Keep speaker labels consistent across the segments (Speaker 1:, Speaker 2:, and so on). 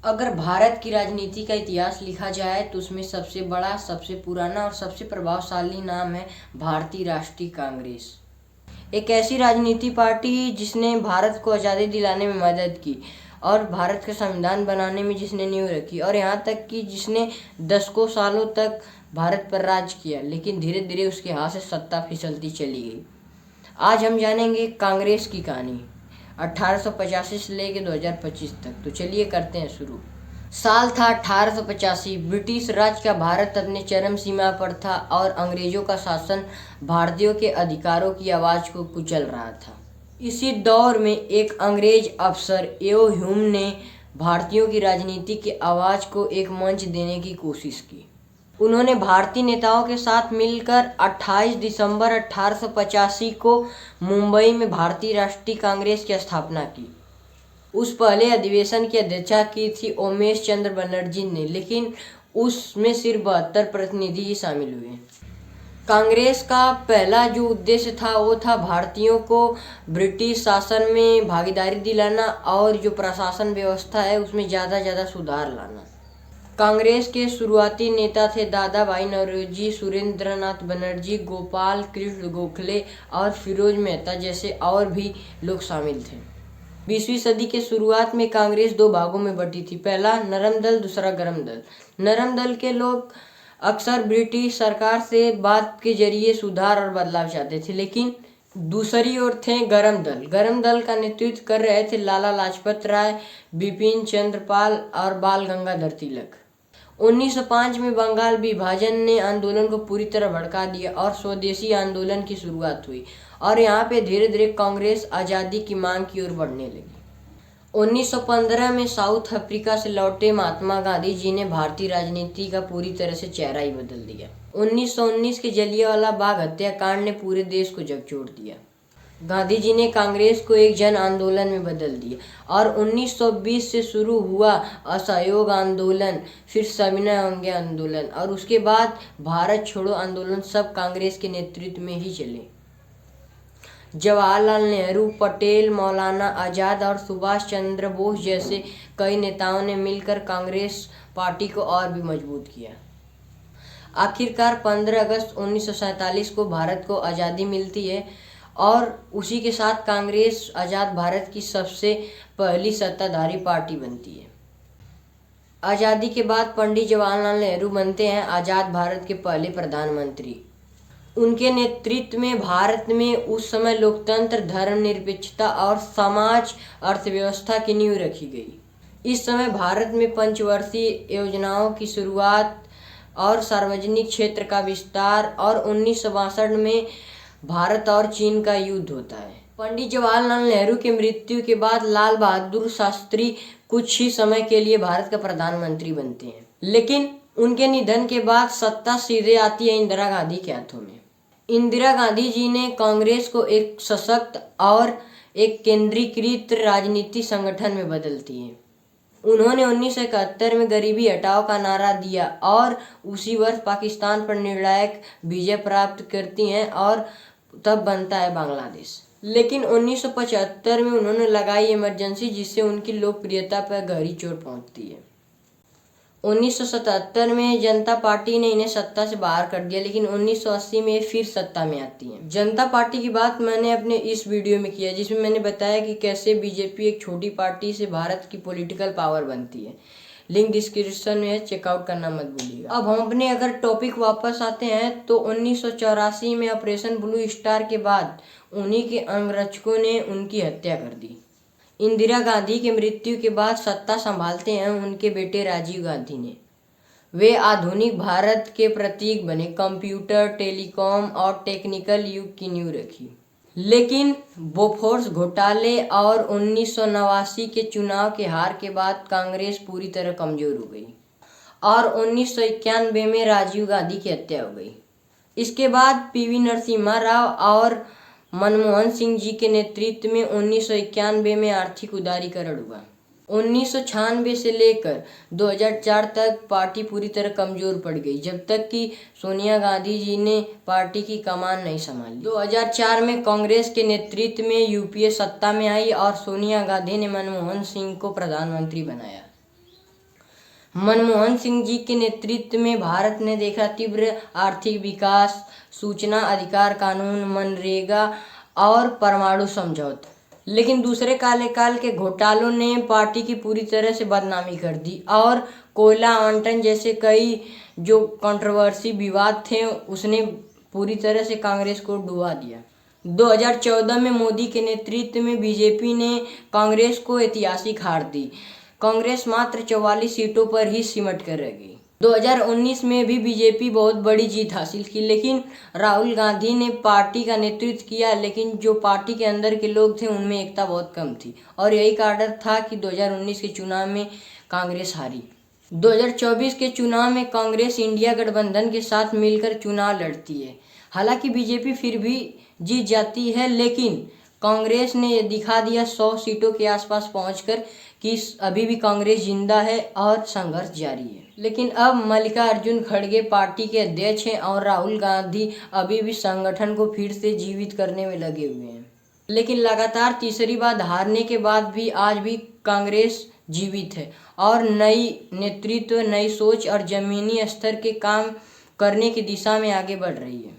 Speaker 1: अगर भारत की राजनीति का इतिहास लिखा जाए तो उसमें सबसे बड़ा, सबसे पुराना और सबसे प्रभावशाली नाम है भारतीय राष्ट्रीय कांग्रेस। एक ऐसी राजनीति पार्टी जिसने भारत को आज़ादी दिलाने में मदद की और भारत का संविधान बनाने में जिसने नींव रखी और यहाँ तक कि जिसने दशकों सालों तक भारत पर राज किया, लेकिन धीरे धीरे उसके हाथ से सत्ता फिसलती चली गई। आज हम जानेंगे कांग्रेस की कहानी 1885 से लेकर 2025 तक। तो चलिए करते हैं शुरू। साल था 1885। ब्रिटिश राज का भारत अपने चरम सीमा पर था और अंग्रेजों का शासन भारतीयों के अधिकारों की आवाज को कुचल रहा था। इसी दौर में एक अंग्रेज अफसर एओ ह्यूम ने भारतीयों की राजनीति की आवाज को एक मंच देने की कोशिश की। उन्होंने भारतीय नेताओं के साथ मिलकर 28 दिसंबर 1885 को मुंबई में भारतीय राष्ट्रीय कांग्रेस की स्थापना की। उस पहले अधिवेशन की अध्यक्षता की थी उमेश चंद्र बनर्जी ने, लेकिन उसमें सिर्फ 72 प्रतिनिधि ही शामिल हुए। कांग्रेस का पहला जो उद्देश्य था वो था भारतीयों को ब्रिटिश शासन में भागीदारी दिलाना और जो प्रशासन व्यवस्था है उसमें ज़्यादा सुधार लाना। कांग्रेस के शुरुआती नेता थे दादा भाई नौरोजी, सुरेंद्रनाथ बनर्जी, गोपाल कृष्ण गोखले और फिरोज मेहता जैसे और भी लोग शामिल थे। 20वीं सदी के शुरुआत में कांग्रेस दो भागों में बटी थी, पहला नरम दल, दूसरा गरम दल। नरम दल के लोग अक्सर ब्रिटिश सरकार से बात के जरिए सुधार और बदलाव चाहते थे, लेकिन दूसरी ओर थे गरम दल। गरम दल का नेतृत्व कर रहे थे लाला लाजपत राय, बिपिन चंद्र पाल और बाल गंगाधर तिलक। 1905 में बंगाल विभाजन ने आंदोलन को पूरी तरह भड़का दिया और स्वदेशी आंदोलन की शुरुआत हुई और यहाँ पे धीरे धीरे कांग्रेस आज़ादी की मांग की ओर बढ़ने लगी। 1915 में साउथ अफ्रीका से लौटे महात्मा गांधी जी ने भारतीय राजनीति का पूरी तरह से चेहरा ही बदल दिया। 1919 के जलियांवाला बाग हत्याकांड ने पूरे देश को झकझोर दिया। गांधी जी ने कांग्रेस को एक जन आंदोलन में बदल दिया और 1920 से शुरू हुआ असहयोग आंदोलन, फिर सविनय अवज्ञा आंदोलन और उसके बाद भारत छोड़ो आंदोलन सब कांग्रेस के नेतृत्व में ही चले। जवाहरलाल नेहरू, पटेल, मौलाना आजाद और सुभाष चंद्र बोस जैसे कई नेताओं ने मिलकर कांग्रेस पार्टी को और भी मजबूत किया। आखिरकार 15 अगस्त 1947 को भारत को आज़ादी मिलती है और उसी के साथ कांग्रेस आज़ाद भारत की सबसे पहली सत्ताधारी पार्टी बनती है। आज़ादी के बाद पंडित जवाहरलाल नेहरू बनते हैं आज़ाद भारत के पहले प्रधानमंत्री। उनके नेतृत्व में भारत में उस समय लोकतंत्र, धर्मनिरपेक्षता और समाज अर्थव्यवस्था की नींव रखी गई। इस समय भारत में पंचवर्षीय योजनाओं की शुरुआत और सार्वजनिक क्षेत्र का विस्तार और 1962 में भारत और चीन का युद्ध होता है। पंडित जवाहरलाल नेहरू की मृत्यु के बाद लाल बहादुर शास्त्री कुछ ही समय के लिए भारत का प्रधानमंत्री बनते हैं, लेकिन उनके निधन के बाद सत्ता सीधे आती है इंदिरा गांधी के हाथों में। इंदिरा गांधी जी ने कांग्रेस को एक सशक्त और एक केंद्रीकृत राजनीति संगठन में बदलती है। उन्होंने 1971 में गरीबी हटाओ का नारा दिया और उसी वर्ष पाकिस्तान पर निर्णायक विजय प्राप्त करती हैं और तब बनता है बांग्लादेश। लेकिन 1975 में उन्होंने लगाई इमरजेंसी, जिससे उनकी लोकप्रियता पर गहरी चोट पहुंचती है। 1977 में जनता पार्टी ने इन्हें सत्ता से बाहर कर दिया, लेकिन 1980 में फिर सत्ता में आती हैं। जनता पार्टी की बात मैंने अपने इस वीडियो में किया, जिसमें मैंने बताया कि कैसे बीजेपी एक छोटी पार्टी से भारत की पॉलिटिकल पावर बनती है। लिंक डिस्क्रिप्शन में है, चेकआउट करना मत भूलिएगा। अब हम अपने अगर टॉपिक वापस आते हैं तो 1984 में ऑपरेशन ब्लू स्टार के बाद उन्हीं के अंगरक्षकों ने उनकी हत्या कर दी। इंदिरा गांधी की मृत्यु के बाद सत्ता संभालते हैं उनके बेटे राजीव गांधी ने। वे आधुनिक भारत के प्रतीक बने, कंप्यूटर, टेलीकॉम और टेक्निकल युग की नींव रखी। लेकिन बोफोर्स घोटाले और 1989 के चुनाव के हार के बाद कांग्रेस पूरी तरह कमजोर हो गई और 1991 में राजीव गांधी की हत्या हो गई। इसके बाद पीवी नरसिम्हा राव और मनमोहन सिंह जी के नेतृत्व में 1991 में आर्थिक उदारीकरण हुआ। 1996 से लेकर 2004 तक पार्टी पूरी तरह कमजोर पड़ गई, जब तक कि सोनिया गांधी जी ने पार्टी की कमान नहीं संभाली। 2004 में कांग्रेस के नेतृत्व में यूपीए सत्ता में आई और सोनिया गांधी ने मनमोहन सिंह को प्रधानमंत्री बनाया। मनमोहन सिंह जी के नेतृत्व में भारत ने देखा तीव्र आर्थिक विकास, सूचना अधिकार कानून, मनरेगा और परमाणु समझौता। लेकिन दूसरे काले के घोटालों ने पार्टी की पूरी तरह से बदनामी कर दी और कोयला आवंटन जैसे कई जो कंट्रोवर्सी विवाद थे उसने पूरी तरह से कांग्रेस को डुबा दिया। 2014 में मोदी के नेतृत्व में बीजेपी ने कांग्रेस को ऐतिहासिक हार दी। कांग्रेस मात्र 44 सीटों पर ही सिमट कर रह गई। 2019 में भी बीजेपी बहुत बड़ी जीत हासिल की, लेकिन राहुल गांधी ने पार्टी का नेतृत्व किया, लेकिन जो पार्टी के अंदर के लोग थे उनमें एकता बहुत कम थी और यही कारण था कि 2019 के चुनाव में कांग्रेस हारी। 2024 के चुनाव में कांग्रेस इंडिया गठबंधन के साथ मिलकर चुनाव लड़ती है। हालांकि बीजेपी फिर भी जीत जाती है, लेकिन कांग्रेस ने ये दिखा दिया 100 सीटों के आसपास पहुंचकर कि अभी भी कांग्रेस जिंदा है और संघर्ष जारी है। लेकिन अब मल्लिकार्जुन खड़गे पार्टी के अध्यक्ष हैं और राहुल गांधी अभी भी संगठन को फिर से जीवित करने में लगे हुए हैं। लेकिन लगातार तीसरी बार हारने के बाद भी आज भी कांग्रेस जीवित है और नई नेतृत्व, नई सोच और जमीनी स्तर के काम करने की दिशा में आगे बढ़ रही है।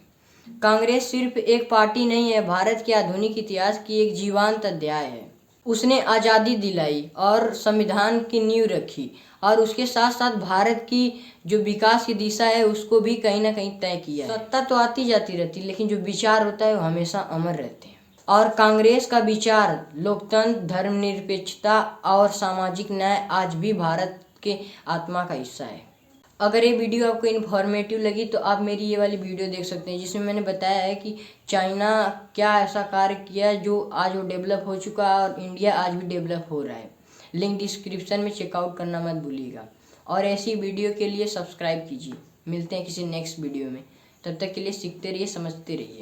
Speaker 1: कांग्रेस सिर्फ एक पार्टी नहीं है, भारत के आधुनिक इतिहास की एक जीवंत अध्याय है। उसने आज़ादी दिलाई और संविधान की नींव रखी और उसके साथ साथ भारत की जो विकास की दिशा है उसको भी कहीं ना कहीं तय किया है। सत्ता तो आती जाती रहती, लेकिन जो विचार होता है वो हमेशा अमर रहते हैं और कांग्रेस का विचार लोकतंत्र, धर्मनिरपेक्षता और सामाजिक न्याय आज भी भारत के आत्मा का हिस्सा है। अगर ये वीडियो आपको इन्फॉर्मेटिव लगी तो आप मेरी ये वाली वीडियो देख सकते हैं जिसमें मैंने बताया है कि चाइना क्या ऐसा कार्य किया जो आज वो डेवलप हो चुका है और इंडिया आज भी डेवलप हो रहा है। लिंक डिस्क्रिप्शन में चेकआउट करना मत भूलिएगा और ऐसी वीडियो के लिए सब्सक्राइब कीजिए। मिलते हैं किसी नेक्स्ट वीडियो में, तब तक के लिए सीखते रहिए, समझते रहिए।